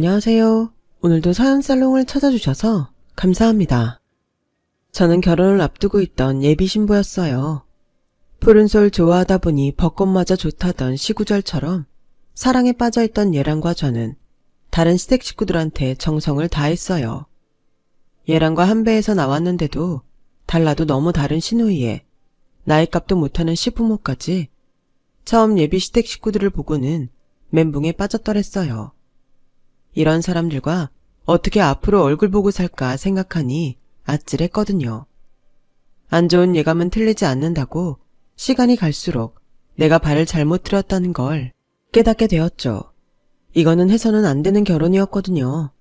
안녕하세요. 오늘도 서연살롱을 찾아주셔서 감사합니다. 저는 결혼을 앞두고 있던 예비 신부였어요. 푸른솔 좋아하다 보니 벚꽃마저 좋다던 시구절처럼 사랑에 빠져있던 예랑과 저는 다른 시댁 식구들한테 정성을 다했어요. 예랑과 한 배에서 나왔는데도 달라도 너무 다른 시누이에 나이값도 못하는 시부모까지 처음 예비 시댁 식구들을 보고는 멘붕에 빠졌더랬어요. 이런 사람들과 어떻게 앞으로 얼굴 보고 살까 생각하니 아찔했거든요. 안 좋은 예감은 틀리지 않는다고 시간이 갈수록 내가 발을 잘못 들였다는 걸 깨닫게 되었죠. 이거는 해서는 안 되는 결혼이었거든요.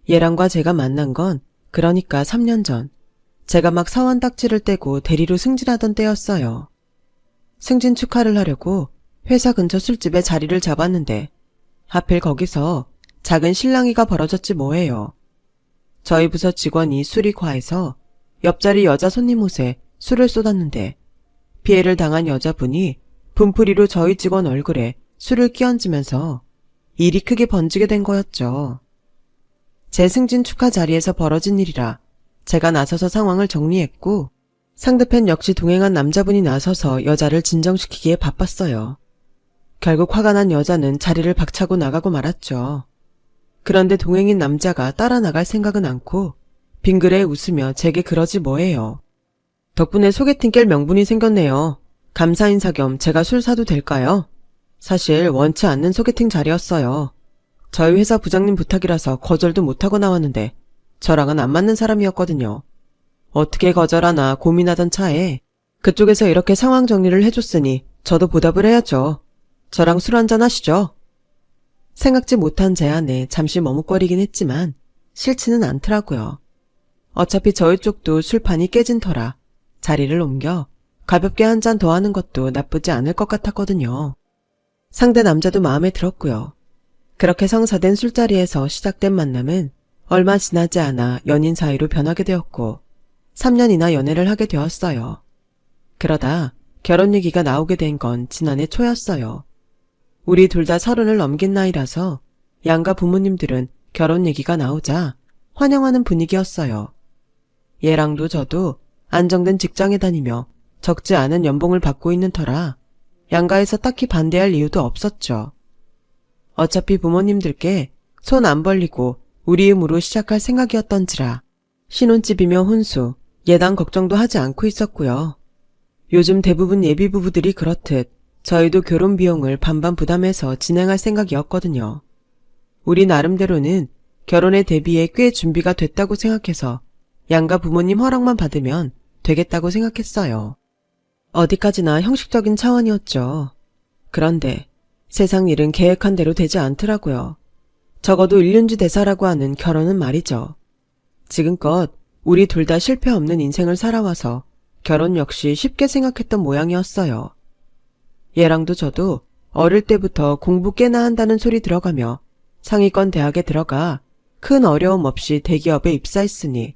예랑과 제가 만난 건 그러니까 3년 전 제가 막 사원딱지를 떼고 대리로 승진하던 때였어요. 승진 축하를 하려고 회사 근처 술집에 자리를 잡았는데 하필 거기서 작은 실랑이가 벌어졌지 뭐예요. 저희 부서 직원이 술이 과해서 옆자리 여자 손님 옷에 술을 쏟았는데 피해를 당한 여자분이 분풀이로 저희 직원 얼굴에 술을 끼얹으면서 일이 크게 번지게 된 거였죠. 제 승진 축하 자리에서 벌어진 일이라 제가 나서서 상황을 정리했고 상대편 역시 동행한 남자분이 나서서 여자를 진정시키기에 바빴어요. 결국 화가 난 여자는 자리를 박차고 나가고 말았죠. 그런데 동행인 남자가 따라 나갈 생각은 않고 빙그레 웃으며 제게 그러지 뭐예요. 덕분에 소개팅 깰 명분이 생겼네요. 감사 인사 겸 제가 술 사도 될까요? 사실 원치 않는 소개팅 자리였어요. 저희 회사 부장님 부탁이라서 거절도 못하고 나왔는데 저랑은 안 맞는 사람이었거든요. 어떻게 거절하나 고민하던 차에 그쪽에서 이렇게 상황 정리를 해줬으니 저도 보답을 해야죠. 저랑 술 한잔 하시죠. 생각지 못한 제안에 잠시 머뭇거리긴 했지만 싫지는 않더라고요. 어차피 저희 쪽도 술판이 깨진 터라 자리를 옮겨 가볍게 한 잔 더 하는 것도 나쁘지 않을 것 같았거든요. 상대 남자도 마음에 들었고요. 그렇게 성사된 술자리에서 시작된 만남은 얼마 지나지 않아 연인 사이로 변하게 되었고 3년이나 연애를 하게 되었어요. 그러다 결혼 얘기가 나오게 된 건 지난해 초였어요. 우리 둘 다 30을 넘긴 나이라서 양가 부모님들은 결혼 얘기가 나오자 환영하는 분위기였어요. 얘랑도 저도 안정된 직장에 다니며 적지 않은 연봉을 받고 있는 터라 양가에서 딱히 반대할 이유도 없었죠. 어차피 부모님들께 손 안 벌리고 우리 힘으로 시작할 생각이었던지라 신혼집이며 혼수, 예당 걱정도 하지 않고 있었고요. 요즘 대부분 예비 부부들이 그렇듯 저희도 결혼 비용을 반반 부담해서 진행할 생각이었거든요. 우리 나름대로는 결혼에 대비해 꽤 준비가 됐다고 생각해서 양가 부모님 허락만 받으면 되겠다고 생각했어요. 어디까지나 형식적인 차원이었죠. 그런데 세상 일은 계획한 대로 되지 않더라고요. 적어도 일륜주 대사라고 하는 결혼은 말이죠. 지금껏 우리 둘 다 실패 없는 인생을 살아와서 결혼 역시 쉽게 생각했던 모양이었어요. 얘랑도 저도 어릴 때부터 공부 꽤나 한다는 소리 들어가며 상위권 대학에 들어가 큰 어려움 없이 대기업에 입사했으니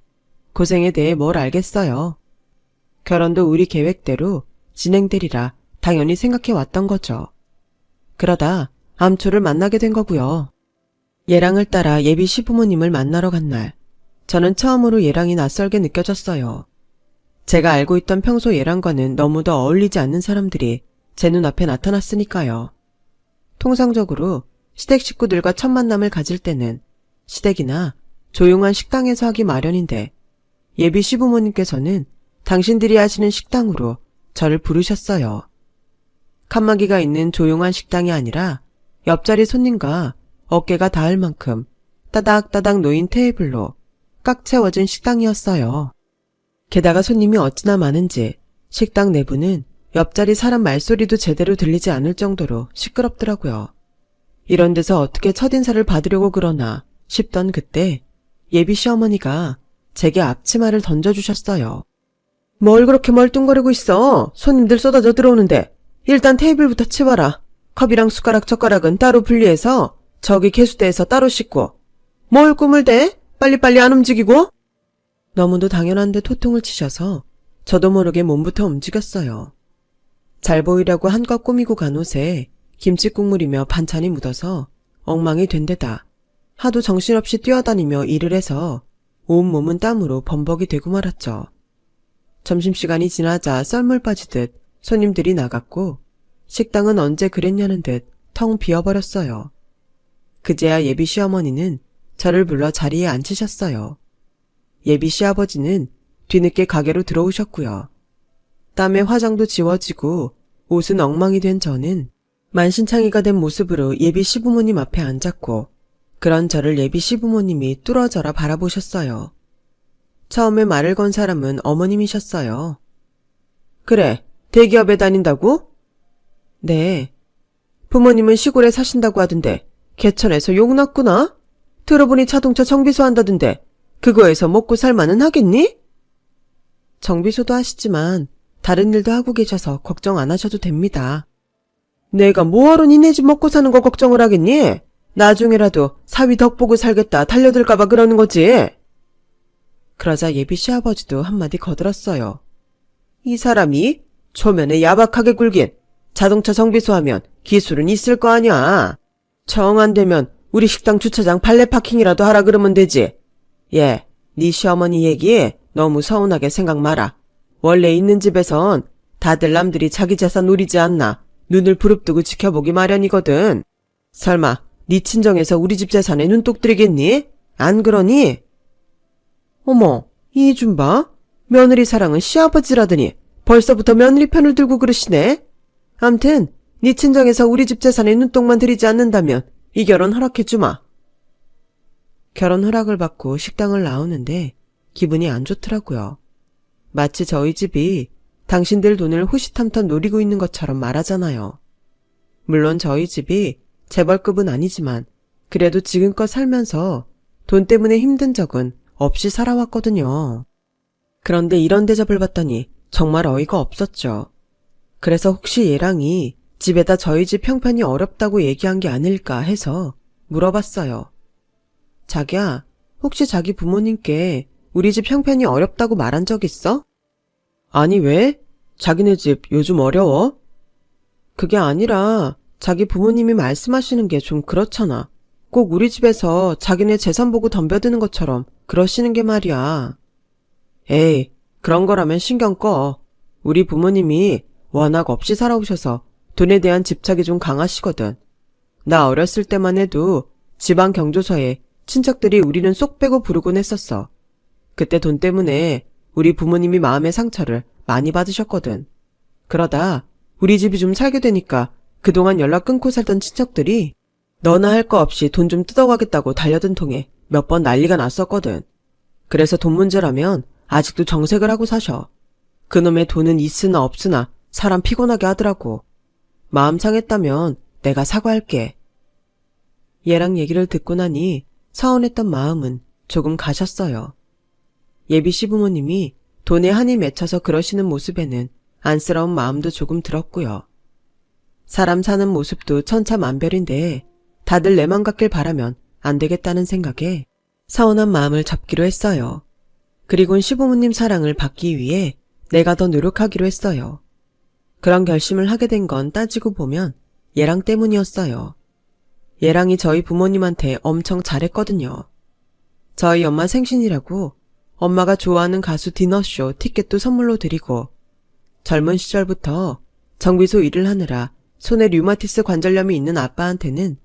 고생에 대해 뭘 알겠어요. 결혼도 우리 계획대로 진행되리라 당연히 생각해 왔던 거죠. 그러다 암초를 만나게 된 거고요. 얘랑을 따라 예비 시부모님을 만나러 간 날, 저는 처음으로 얘랑이 낯설게 느껴졌어요. 제가 알고 있던 평소 얘랑과는 너무도 어울리지 않는 사람들이 제 눈앞에 나타났으니까요. 통상적으로 시댁 식구들과 첫 만남을 가질 때는 시댁이나 조용한 식당에서 하기 마련인데 예비 시부모님께서는 당신들이 하시는 식당으로 저를 부르셨어요. 칸막이가 있는 조용한 식당이 아니라 옆자리 손님과 어깨가 닿을 만큼 따닥따닥 놓인 테이블로 꽉 채워진 식당이었어요. 게다가 손님이 어찌나 많은지 식당 내부는 옆자리 사람 말소리도 제대로 들리지 않을 정도로 시끄럽더라고요. 이런 데서 어떻게 첫인사를 받으려고 그러나 싶던 그때 예비 시어머니가 제게 앞치마를 던져주셨어요. 뭘 그렇게 멀뚱거리고 있어? 손님들 쏟아져 들어오는데 일단 테이블부터 치워라. 컵이랑 숟가락 젓가락은 따로 분리해서 저기 개수대에서 따로 씻고. 뭘 꿈을 대? 빨리빨리 안 움직이고? 너무도 당연한데 토통을 치셔서 저도 모르게 몸부터 움직였어요. 잘 보이려고 한껏 꾸미고 간 옷에 김치 국물이며 반찬이 묻어서 엉망이 된 데다 하도 정신없이 뛰어다니며 일을 해서 온몸은 땀으로 범벅이 되고 말았죠. 점심시간이 지나자 썰물 빠지듯 손님들이 나갔고 식당은 언제 그랬냐는 듯 텅 비어버렸어요. 그제야 예비 시어머니는 저를 불러 자리에 앉히셨어요. 예비 시아버지는 뒤늦게 가게로 들어오셨고요. 땀에 화장도 지워지고 옷은 엉망이 된 저는 만신창이가 된 모습으로 예비 시부모님 앞에 앉았고 그런 저를 예비 시부모님이 뚫어져라 바라보셨어요. 처음에 말을 건 사람은 어머님이셨어요. 그래, 대기업에 다닌다고? 네. 부모님은 시골에 사신다고 하던데 개천에서 욕났구나? 들어보니 자동차 정비소 한다던데 그거에서 먹고 살만은 하겠니? 정비소도 하시지만 다른 일도 하고 계셔서 걱정 안 하셔도 됩니다. 내가 뭐하러 니네 집 먹고 사는 거 걱정을 하겠니? 나중에라도 사위 덕 보고 살겠다 달려들까봐 그러는 거지. 그러자 예비 시아버지도 한마디 거들었어요. 이 사람이 초면에 야박하게 굴긴 자동차 정비소 하면 기술은 있을 거 아냐. 정 안 되면 우리 식당 주차장 발레 파킹이라도 하라 그러면 되지. 예, 네 시어머니 얘기 너무 서운하게 생각 마라. 원래 있는 집에선 다들 남들이 자기 재산 노리지 않나 눈을 부릅뜨고 지켜보기 마련이거든. 설마 네 친정에서 우리 집 재산에 눈독 들이겠니? 안 그러니? 어머, 이 좀 봐. 며느리 사랑은 시아버지라더니 벌써부터 며느리 편을 들고 그러시네. 암튼 네 친정에서 우리 집 재산에 눈독만 들이지 않는다면 이 결혼 허락해주마. 결혼 허락을 받고 식당을 나오는데 기분이 안 좋더라고요. 마치 저희 집이 당신들 돈을 호시탐탐 노리고 있는 것처럼 말하잖아요. 물론 저희 집이 재벌급은 아니지만 그래도 지금껏 살면서 돈 때문에 힘든 적은 없이 살아왔거든요. 그런데 이런 대접을 받더니 정말 어이가 없었죠. 그래서 혹시 얘랑이 집에다 저희 집 형편이 어렵다고 얘기한 게 아닐까 해서 물어봤어요. 자기야, 혹시 자기 부모님께 우리 집 형편이 어렵다고 말한 적 있어? 아니 왜? 자기네 집 요즘 어려워? 그게 아니라 자기 부모님이 말씀하시는 게 좀 그렇잖아. 꼭 우리 집에서 자기네 재산 보고 덤벼드는 것처럼 그러시는 게 말이야. 에이, 그런 거라면 신경 꺼. 우리 부모님이 워낙 없이 살아오셔서 돈에 대한 집착이 좀 강하시거든. 나 어렸을 때만 해도 지방 경조서에 친척들이 우리는 쏙 빼고 부르곤 했었어. 그때 돈 때문에 우리 부모님이 마음의 상처를 많이 받으셨거든. 그러다 우리 집이 좀 살게 되니까 그동안 연락 끊고 살던 친척들이 너나 할 거 없이 돈 좀 뜯어가겠다고 달려든 통에 몇 번 난리가 났었거든. 그래서 돈 문제라면 아직도 정색을 하고 사셔. 그놈의 돈은 있으나 없으나 사람 피곤하게 하더라고. 마음 상했다면 내가 사과할게. 얘랑 얘기를 듣고 나니 서운했던 마음은 조금 가셨어요. 예비 시부모님이 돈에 한이 맺혀서 그러시는 모습에는 안쓰러운 마음도 조금 들었고요. 사람 사는 모습도 천차만별인데 다들 내 맘 같길 바라면 안 되겠다는 생각에 서운한 마음을 접기로 했어요. 그리곤 시부모님 사랑을 받기 위해 내가 더 노력하기로 했어요. 그런 결심을 하게 된 건 따지고 보면 얘랑 때문이었어요. 얘랑이 저희 부모님한테 엄청 잘했거든요. 저희 엄마 생신이라고 엄마가 좋아하는 가수 디너쇼 티켓도 선물로 드리고 젊은 시절부터 정비소 일을 하느라 손에 류마티스 관절염이 있는 아빠한테는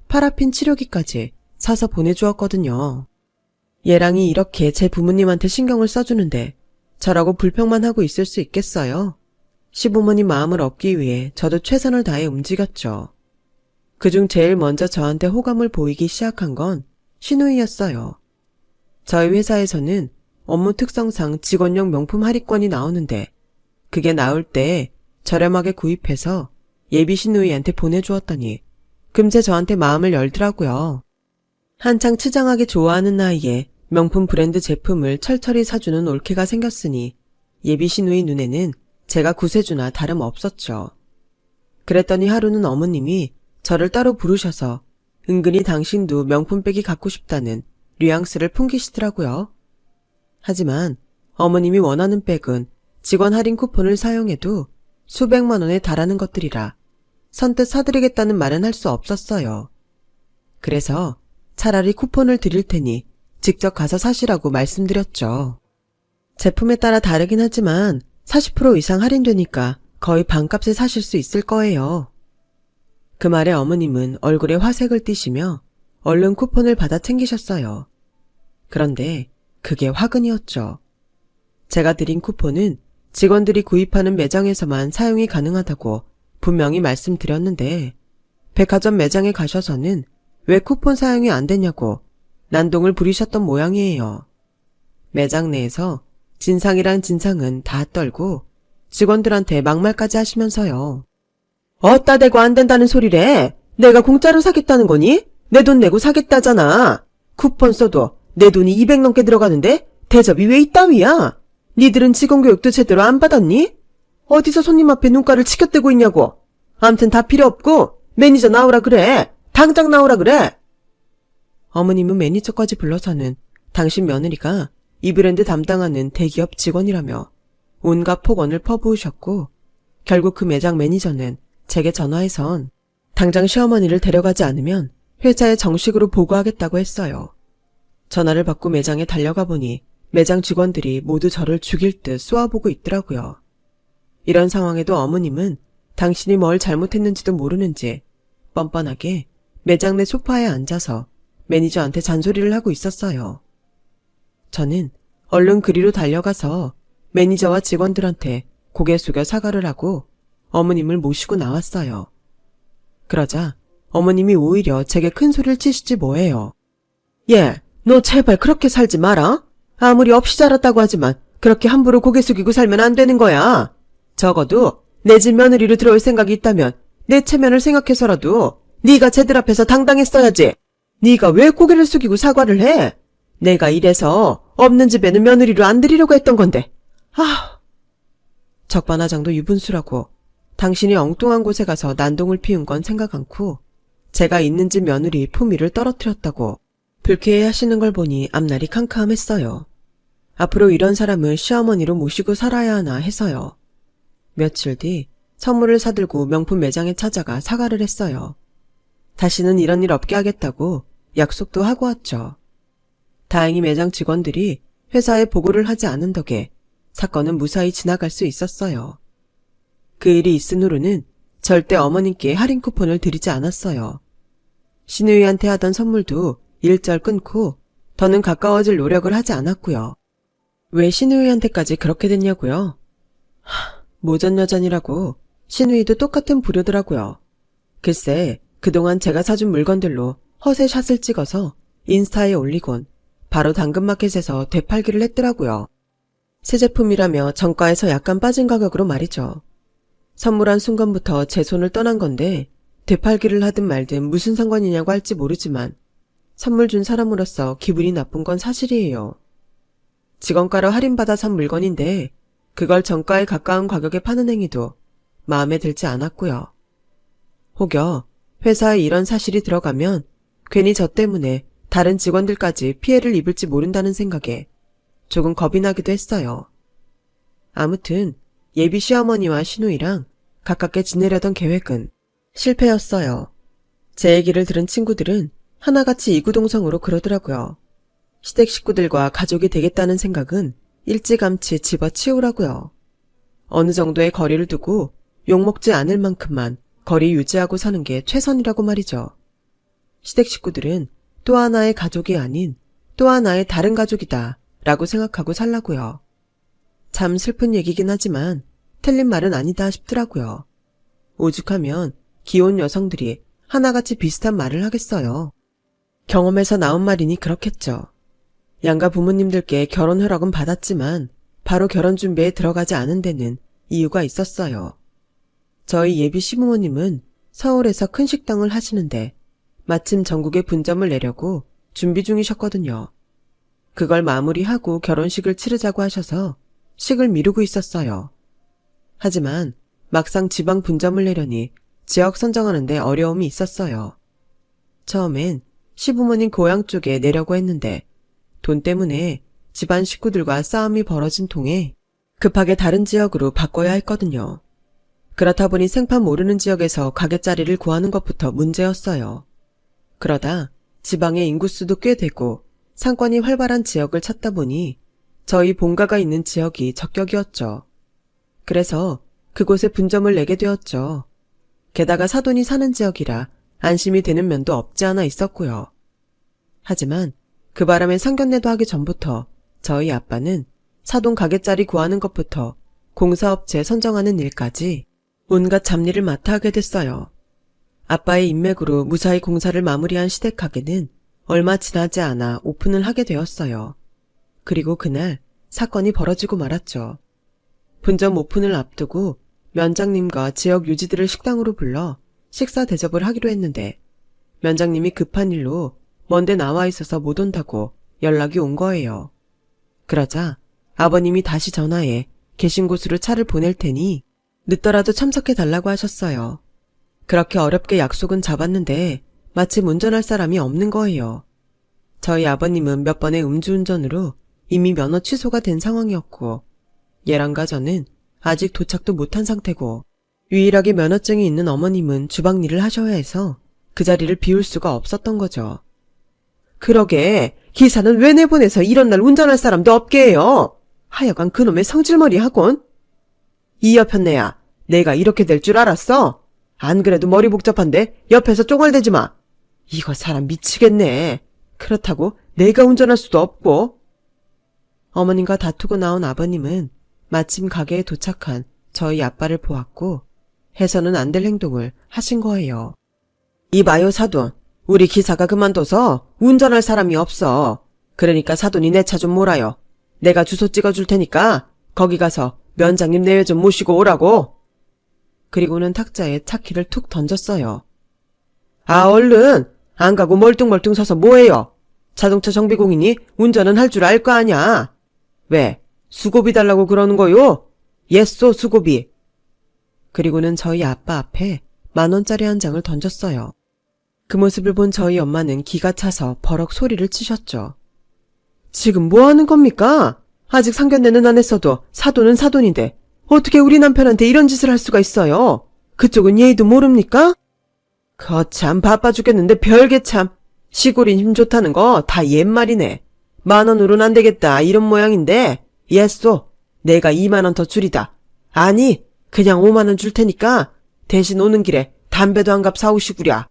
파라핀 치료기까지 사서 보내주었거든요. 얘랑이 이렇게 제 부모님한테 신경을 써주는데 저라고 불평만 하고 있을 수 있겠어요? 시부모님 마음을 얻기 위해 저도 최선을 다해 움직였죠. 그중 제일 먼저 저한테 호감을 보이기 시작한 건 신우이였어요. 저희 회사에서는 업무 특성상 직원용 명품 할인권이 나오는데 그게 나올 때 저렴하게 구입해서 예비 신우이한테 보내주었더니 금세 저한테 마음을 열더라고요. 한창 치장하게 좋아하는 나이에 명품 브랜드 제품을 철철히 사주는 올케가 생겼으니 예비 신우이 눈에는 제가 구세주나 다름없었죠. 그랬더니 하루는 어머님이 저를 따로 부르셔서 은근히 당신도 명품백이 갖고 싶다는 뉘앙스를 풍기시더라고요. 하지만 어머님이 원하는 백은 직원 할인 쿠폰을 사용해도 수백만 원에 달하는 것들이라 선뜻 사드리겠다는 말은 할 수 없었어요. 그래서 차라리 쿠폰을 드릴 테니 직접 가서 사시라고 말씀드렸죠. 제품에 따라 다르긴 하지만 40% 이상 할인되니까 거의 반값에 사실 수 있을 거예요. 그 말에 어머님은 얼굴에 화색을 띠시며 얼른 쿠폰을 받아 챙기셨어요. 그런데 그게 화근이었죠. 제가 드린 쿠폰은 직원들이 구입하는 매장에서만 사용이 가능하다고 분명히 말씀드렸는데 백화점 매장에 가셔서는 왜 쿠폰 사용이 안 되냐고 난동을 부리셨던 모양이에요. 매장 내에서 진상이란 진상은 다 떨고 직원들한테 막말까지 하시면서요. 어따 대고 안 된다는 소리래. 내가 공짜로 사겠다는 거니? 내 돈 내고 사겠다잖아. 쿠폰 써도 내 돈이 200 넘게 들어가는데 대접이 왜 이따위야? 니들은 직원 교육도 제대로 안 받았니? 어디서 손님 앞에 눈가를 치켜대고 있냐고. 암튼 다 필요 없고 매니저 나오라 그래. 당장 나오라 그래. 어머님은 매니저까지 불러서는 당신 며느리가 이 브랜드 담당하는 대기업 직원이라며 온갖 폭언을 퍼부으셨고 결국 그 매장 매니저는 제게 전화해선 당장 시어머니를 데려가지 않으면 회사에 정식으로 보고하겠다고 했어요. 전화를 받고 매장에 달려가 보니 매장 직원들이 모두 저를 죽일 듯 쏘아보고 있더라고요. 이런 상황에도 어머님은 당신이 뭘 잘못했는지도 모르는지 뻔뻔하게 매장 내 소파에 앉아서 매니저한테 잔소리를 하고 있었어요. 저는 얼른 그리로 달려가서 매니저와 직원들한테 고개 숙여 사과를 하고 어머님을 모시고 나왔어요. 그러자 어머님이 오히려 제게 큰 소리를 치시지 뭐예요. 예, 너 제발 그렇게 살지 마라. 아무리 없이 자랐다고 하지만 그렇게 함부로 고개 숙이고 살면 안 되는 거야. 적어도 내 집 며느리로 들어올 생각이 있다면 내 체면을 생각해서라도 네가 쟤들 앞에서 당당했어야지. 네가 왜 고개를 숙이고 사과를 해? 내가 이래서 없는 집에는 며느리로 안 들이려고 했던 건데. 적반하장도 유분수라고 당신이 엉뚱한 곳에 가서 난동을 피운 건 생각 않고 제가 있는 집 며느리 품위를 떨어뜨렸다고 불쾌해하시는 걸 보니 앞날이 캄캄했어요. 앞으로 이런 사람을 시어머니로 모시고 살아야 하나 해서요. 며칠 뒤 선물을 사들고 명품 매장에 찾아가 사과를 했어요. 다시는 이런 일 없게 하겠다고 약속도 하고 왔죠. 다행히 매장 직원들이 회사에 보고를 하지 않은 덕에 사건은 무사히 지나갈 수 있었어요. 그 일이 있은 후로는 절대 어머님께 할인 쿠폰을 드리지 않았어요. 신우이한테 하던 선물도 일절 끊고 더는 가까워질 노력을 하지 않았고요. 왜 신우이한테까지 그렇게 됐냐고요? 모전여전이라고 신우이도 똑같은 부류더라고요. 글쎄 그동안 제가 사준 물건들로 허세 샷을 찍어서 인스타에 올리곤 바로 당근마켓에서 되팔기를 했더라고요. 새 제품이라며 정가에서 약간 빠진 가격으로 말이죠. 선물한 순간부터 제 손을 떠난 건데 되팔기를 하든 말든 무슨 상관이냐고 할지 모르지만 선물 준 사람으로서 기분이 나쁜 건 사실이에요. 직원가로 할인받아 산 물건인데 그걸 정가에 가까운 가격에 파는 행위도 마음에 들지 않았고요. 혹여 회사에 이런 사실이 들어가면 괜히 저 때문에 다른 직원들까지 피해를 입을지 모른다는 생각에 조금 겁이 나기도 했어요. 아무튼 예비 시어머니와 신우이랑 가깝게 지내려던 계획은 실패였어요. 제 얘기를 들은 친구들은 하나같이 이구동성으로 그러더라고요. 시댁 식구들과 가족이 되겠다는 생각은 일찌감치 집어치우라고요. 어느 정도의 거리를 두고 욕먹지 않을 만큼만 거리 유지하고 사는 게 최선이라고 말이죠. 시댁 식구들은 또 하나의 가족이 아닌 또 하나의 다른 가족이다 라고 생각하고 살라고요. 참 슬픈 얘기긴 하지만 틀린 말은 아니다 싶더라고요. 오죽하면 기혼 여성들이 하나같이 비슷한 말을 하겠어요. 경험에서 나온 말이니 그렇겠죠. 양가 부모님들께 결혼 허락은 받았지만 바로 결혼 준비에 들어가지 않은 데는 이유가 있었어요. 저희 예비 시부모님은 서울에서 큰 식당을 하시는데 마침 전국에 분점을 내려고 준비 중이셨거든요. 그걸 마무리하고 결혼식을 치르자고 하셔서 식을 미루고 있었어요. 하지만 막상 지방 분점을 내려니 지역 선정하는데 어려움이 있었어요. 처음엔 시부모님 고향 쪽에 내려고 했는데 돈 때문에 집안 식구들과 싸움이 벌어진 통에 급하게 다른 지역으로 바꿔야 했거든요. 그렇다 보니 생판 모르는 지역에서 가게 자리를 구하는 것부터 문제였어요. 그러다 지방의 인구수도 꽤 되고 상권이 활발한 지역을 찾다 보니 저희 본가가 있는 지역이 적격이었죠. 그래서 그곳에 분점을 내게 되었죠. 게다가 사돈이 사는 지역이라 안심이 되는 면도 없지 않아 있었고요. 하지만 그 바람에 상견례도 하기 전부터 저희 아빠는 사돈 가게자리 구하는 것부터 공사업체 선정하는 일까지 온갖 잡일을 맡아 하게 됐어요. 아빠의 인맥으로 무사히 공사를 마무리한 시댁 가게는 얼마 지나지 않아 오픈을 하게 되었어요. 그리고 그날 사건이 벌어지고 말았죠. 분점 오픈을 앞두고 면장님과 지역 유지들을 식당으로 불러 식사 대접을 하기로 했는데 면장님이 급한 일로 먼데 나와 있어서 못 온다고 연락이 온 거예요. 그러자 아버님이 다시 전화해 계신 곳으로 차를 보낼 테니 늦더라도 참석해 달라고 하셨어요. 그렇게 어렵게 약속은 잡았는데 마침 운전할 사람이 없는 거예요. 저희 아버님은 몇 번의 음주운전으로 이미 면허 취소가 된 상황이었고 얘랑과 저는 아직 도착도 못한 상태고 유일하게 면허증이 있는 어머님은 주방 일을 하셔야 해서 그 자리를 비울 수가 없었던 거죠. 그러게 기사는 왜 내보내서 이런 날 운전할 사람도 없게 해요. 하여간 그놈의 성질머리 하곤. 이 여편네야, 내가 이렇게 될 줄 알았어? 안 그래도 머리 복잡한데 옆에서 쫑알대지 마. 이거 사람 미치겠네. 그렇다고 내가 운전할 수도 없고. 어머님과 다투고 나온 아버님은 마침 가게에 도착한 저희 아빠를 보았고 해서는 안 될 행동을 하신 거예요. 이봐요 사돈, 우리 기사가 그만둬서 운전할 사람이 없어. 그러니까 사돈이 내 차 좀 몰아요. 내가 주소 찍어줄 테니까 거기 가서 면장님 내외 좀 모시고 오라고. 그리고는 탁자에 차키를 툭 던졌어요. 아 얼른 안 가고 멀뚱멀뚱 서서 뭐해요. 자동차 정비공이니 운전은 할 줄 알 거 아냐. 왜? 수고비 달라고 그러는 거요? 예쏘 수고비. 그리고는 저희 아빠 앞에 10,000원짜리 한 장을 던졌어요. 그 모습을 본 저희 엄마는 기가 차서 버럭 소리를 치셨죠. 지금 뭐 하는 겁니까? 아직 상견례는 안 했어도 사돈은 사돈인데 어떻게 우리 남편한테 이런 짓을 할 수가 있어요? 그쪽은 예의도 모릅니까? 거참 바빠 죽겠는데 별게 참. 시골인 힘 좋다는 거 다 옛말이네. 10,000원으로는 안 되겠다 이런 모양인데 예쏘 내가 20,000원 더 줄이다. 아니 그냥 50,000원 줄 테니까 대신 오는 길에 담배도 한 갑 사오시구랴.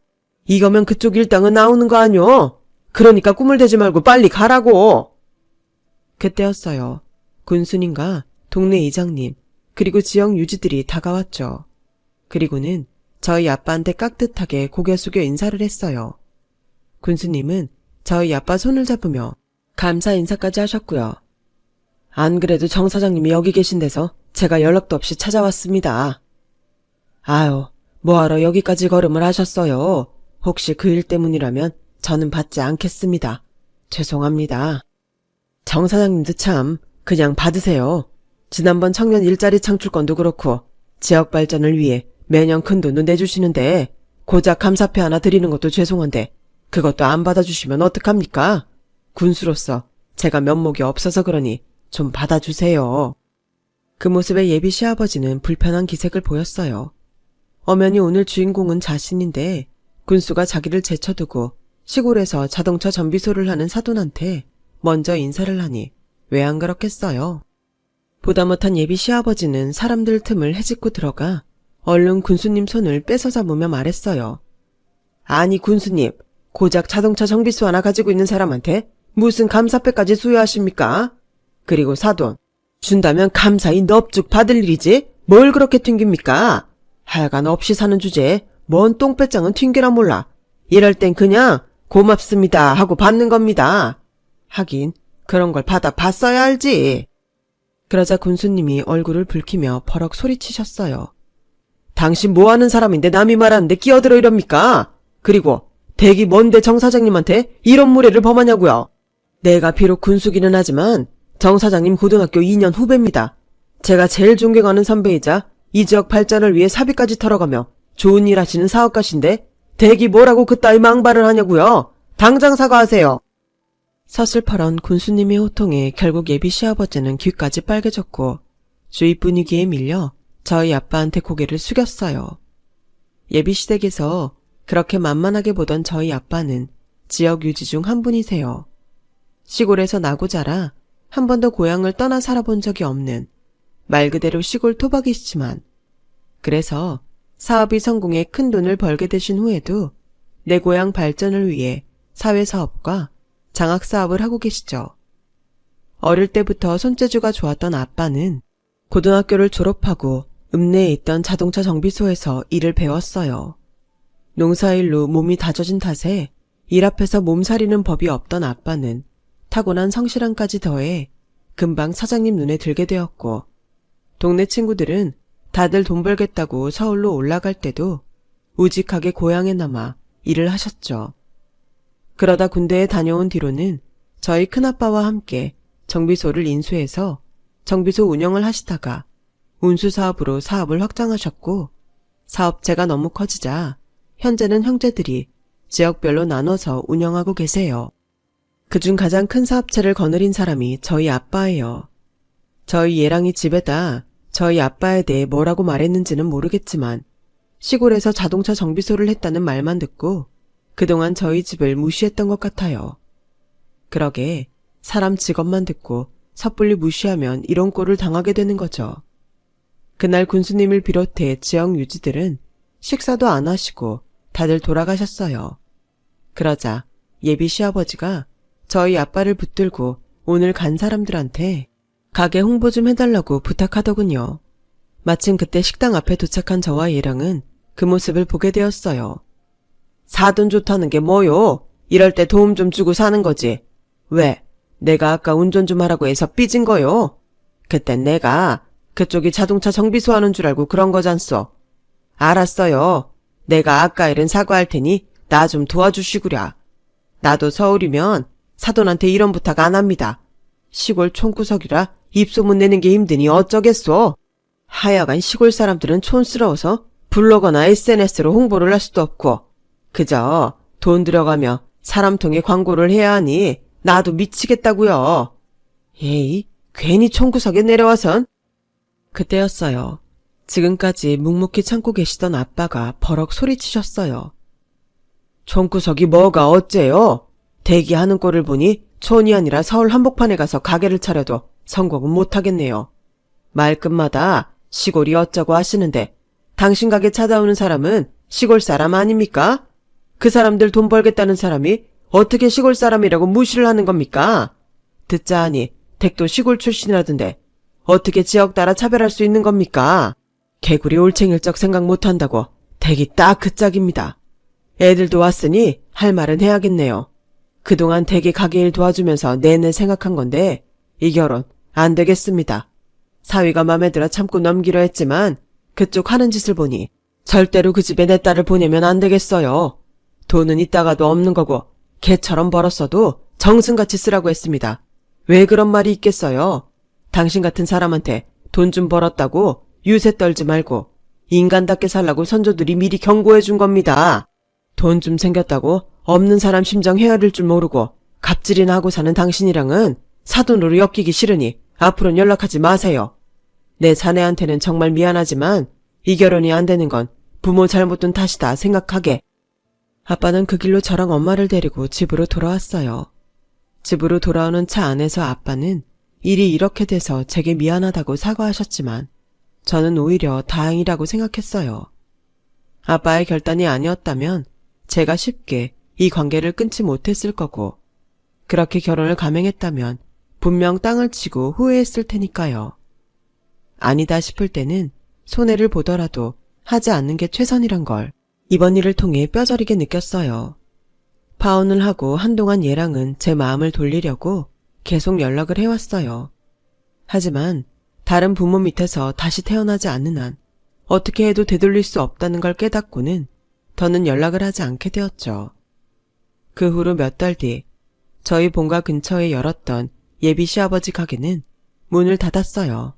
이거면 그쪽 일당은 나오는 거 아뇨? 그러니까 꿈을 대지 말고 빨리 가라고. 그때였어요. 군수님과 동네 이장님 그리고 지역 유지들이 다가왔죠. 그리고는 저희 아빠한테 깍듯하게 고개 숙여 인사를 했어요. 군수님은 저희 아빠 손을 잡으며 감사 인사까지 하셨고요. 안 그래도 정 사장님이 여기 계신 데서 제가 연락도 없이 찾아왔습니다. 아유, 뭐하러 여기까지 걸음을 하셨어요. 혹시 그 일 때문이라면 저는 받지 않겠습니다. 죄송합니다. 정 사장님도 참 그냥 받으세요. 지난번 청년 일자리 창출건도 그렇고 지역 발전을 위해 매년 큰 돈도 내주시는데 고작 감사패 하나 드리는 것도 죄송한데 그것도 안 받아주시면 어떡합니까? 군수로서 제가 면목이 없어서 그러니 좀 받아주세요. 그 모습에 예비 시아버지는 불편한 기색을 보였어요. 엄연히 오늘 주인공은 자신인데 군수가 자기를 제쳐두고 시골에서 자동차 정비소를 하는 사돈한테 먼저 인사를 하니 왜 안 그렇겠어요. 보다 못한 예비 시아버지는 사람들 틈을 헤집고 들어가 얼른 군수님 손을 뺏어 잡으며 말했어요. 아니 군수님, 고작 자동차 정비소 하나 가지고 있는 사람한테 무슨 감사패까지 수여하십니까? 그리고 사돈, 준다면 감사히 넙죽 받을 일이지 뭘 그렇게 튕깁니까? 하여간 없이 사는 주제에 뭔 똥배짱은 튕기라 몰라. 이럴 땐 그냥 고맙습니다 하고 받는 겁니다. 하긴 그런 걸 받아 봤어야 알지. 그러자 군수님이 얼굴을 붉히며 버럭 소리치셨어요. 당신 뭐하는 사람인데 남이 말하는데 끼어들어 이럽니까? 그리고 댁이 뭔데 정 사장님한테 이런 무례를 범하냐고요. 내가 비록 군수기는 하지만 정 사장님 고등학교 2년 후배입니다. 제가 제일 존경하는 선배이자 이 지역 발전을 위해 사비까지 털어가며 좋은 일 하시는 사업가신데 댁이 뭐라고 그따위 망발을 하냐고요. 당장 사과하세요. 서슬퍼런 군수님의 호통에 결국 예비 시아버지는 귀까지 빨개졌고 주위 분위기에 밀려 저희 아빠한테 고개를 숙였어요. 예비 시댁에서 그렇게 만만하게 보던 저희 아빠는 지역 유지 중 한 분이세요. 시골에서 나고 자라 한 번도 고향을 떠나 살아본 적이 없는 말 그대로 시골 토박이시지만 그래서 사업이 성공해 큰 돈을 벌게 되신 후에도 내 고향 발전을 위해 사회사업과 장학사업을 하고 계시죠. 어릴 때부터 손재주가 좋았던 아빠는 고등학교를 졸업하고 읍내에 있던 자동차 정비소에서 일을 배웠어요. 농사일로 몸이 다져진 탓에 일 앞에서 몸살이는 법이 없던 아빠는 타고난 성실함까지 더해 금방 사장님 눈에 들게 되었고 동네 친구들은 다들 돈 벌겠다고 서울로 올라갈 때도 우직하게 고향에 남아 일을 하셨죠. 그러다 군대에 다녀온 뒤로는 저희 큰아빠와 함께 정비소를 인수해서 정비소 운영을 하시다가 운수사업으로 사업을 확장하셨고 사업체가 너무 커지자 현재는 형제들이 지역별로 나눠서 운영하고 계세요. 그중 가장 큰 사업체를 거느린 사람이 저희 아빠예요. 저희 예랑이 집에다 저희 아빠에 대해 뭐라고 말했는지는 모르겠지만 시골에서 자동차 정비소를 했다는 말만 듣고 그동안 저희 집을 무시했던 것 같아요. 그러게 사람 직업만 듣고 섣불리 무시하면 이런 꼴을 당하게 되는 거죠. 그날 군수님을 비롯해 지역 유지들은 식사도 안 하시고 다들 돌아가셨어요. 그러자 예비 시아버지가 저희 아빠를 붙들고 오늘 간 사람들한테 가게 홍보 좀 해달라고 부탁하더군요. 마침 그때 식당 앞에 도착한 저와 예랑은 그 모습을 보게 되었어요. 사돈 좋다는 게 뭐요? 이럴 때 도움 좀 주고 사는 거지. 왜? 내가 아까 운전 좀 하라고 해서 삐진 거요? 그땐 내가 그쪽이 자동차 정비소 하는 줄 알고 그런 거잖소. 알았어요. 내가 아까 일은 사과할 테니 나 좀 도와주시구랴. 나도 서울이면 사돈한테 이런 부탁 안 합니다. 시골 촌구석이라 입소문 내는 게 힘드니 어쩌겠소. 하여간 시골 사람들은 촌스러워서 블로거나 SNS로 홍보를 할 수도 없고 그저 돈 들여가며 사람 통해 광고를 해야 하니 나도 미치겠다고요. 에이, 괜히 촌구석에 내려와선. 그때였어요. 지금까지 묵묵히 참고 계시던 아빠가 버럭 소리치셨어요. 촌구석이 뭐가 어째요? 대기하는 꼴을 보니 촌이 아니라 서울 한복판에 가서 가게를 차려도 성공은 못하겠네요. 말끝마다 시골이 어쩌고 하시는데 당신 가게 찾아오는 사람은 시골 사람 아닙니까? 그 사람들 돈 벌겠다는 사람이 어떻게 시골 사람이라고 무시를 하는 겁니까? 듣자 하니 댁도 시골 출신이라던데 어떻게 지역 따라 차별할 수 있는 겁니까? 개구리 올챙일적 생각 못한다고 댁이 딱 그 짝입니다. 애들도 왔으니 할 말은 해야겠네요. 그동안 댁이 가게 일 도와주면서 내내 생각한 건데 이 결혼 안 되겠습니다. 사위가 맘에 들어 참고 넘기려 했지만 그쪽 하는 짓을 보니 절대로 그 집에 내 딸을 보내면 안 되겠어요. 돈은 있다가도 없는 거고 개처럼 벌었어도 정승같이 쓰라고 했습니다. 왜 그런 말이 있겠어요? 당신 같은 사람한테 돈 좀 벌었다고 유세 떨지 말고 인간답게 살라고 선조들이 미리 경고해 준 겁니다. 돈 좀 생겼다고 없는 사람 심정 헤아릴 줄 모르고 갑질이나 하고 사는 당신이랑은 사돈으로 엮이기 싫으니 앞으로는 연락하지 마세요. 내 자네한테는 정말 미안하지만 이 결혼이 안 되는 건 부모 잘못된 탓이다 생각하게. 아빠는 그 길로 저랑 엄마를 데리고 집으로 돌아왔어요. 집으로 돌아오는 차 안에서 아빠는 일이 이렇게 돼서 제게 미안하다고 사과하셨지만 저는 오히려 다행이라고 생각했어요. 아빠의 결단이 아니었다면 제가 쉽게 이 관계를 끊지 못했을 거고 그렇게 결혼을 감행했다면 분명 땅을 치고 후회했을 테니까요. 아니다 싶을 때는 손해를 보더라도 하지 않는 게 최선이란 걸 이번 일을 통해 뼈저리게 느꼈어요. 파혼을 하고 한동안 얘랑은 제 마음을 돌리려고 계속 연락을 해왔어요. 하지만 다른 부모 밑에서 다시 태어나지 않는 한 어떻게 해도 되돌릴 수 없다는 걸 깨닫고는 더는 연락을 하지 않게 되었죠. 그 후로 몇 달 뒤 저희 본가 근처에 열었던 예비 시아버지 가게는 문을 닫았어요.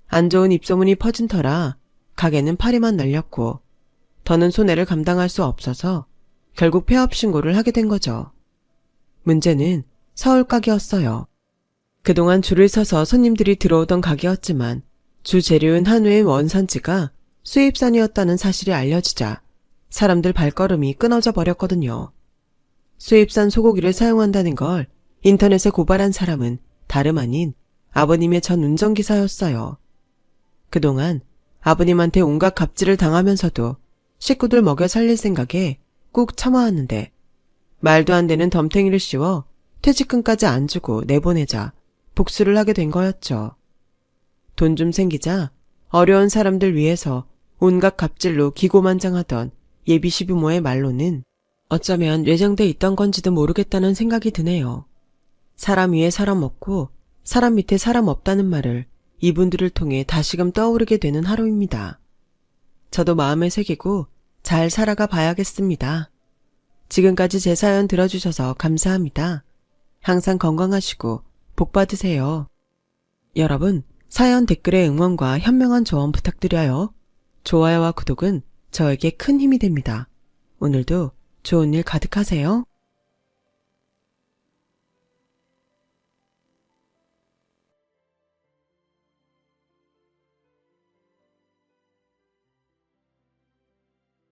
안 좋은 입소문이 퍼진 터라 가게는 파리만 날렸고 더는 손해를 감당할 수 없어서 결국 폐업 신고를 하게 된 거죠. 문제는 서울 가게였어요. 그동안 줄을 서서 손님들이 들어오던 가게였지만 주 재료인 한우의 원산지가 수입산이었다는 사실이 알려지자 사람들 발걸음이 끊어져 버렸거든요. 수입산 소고기를 사용한다는 걸 인터넷에 고발한 사람은 다름 아닌 아버님의 전 운전기사였어요. 그동안 아버님한테 온갖 갑질을 당하면서도 식구들 먹여 살릴 생각에 꾹 참아왔는데 말도 안 되는 덤탱이를 씌워 퇴직금까지 안 주고 내보내자 복수를 하게 된 거였죠. 돈 좀 생기자 어려운 사람들 위해서 온갖 갑질로 기고만장하던 예비 시부모의 말로는 어쩌면 예정돼 있던 건지도 모르겠다는 생각이 드네요. 사람 위에 사람 없고 사람 밑에 사람 없다는 말을 이분들을 통해 다시금 떠오르게 되는 하루입니다. 저도 마음에 새기고 잘 살아가 봐야겠습니다. 지금까지 제 사연 들어주셔서 감사합니다. 항상 건강하시고 복 받으세요. 여러분, 사연 댓글에 응원과 현명한 조언 부탁드려요. 좋아요와 구독은 저에게 큰 힘이 됩니다. 오늘도 좋은 일 가득하세요.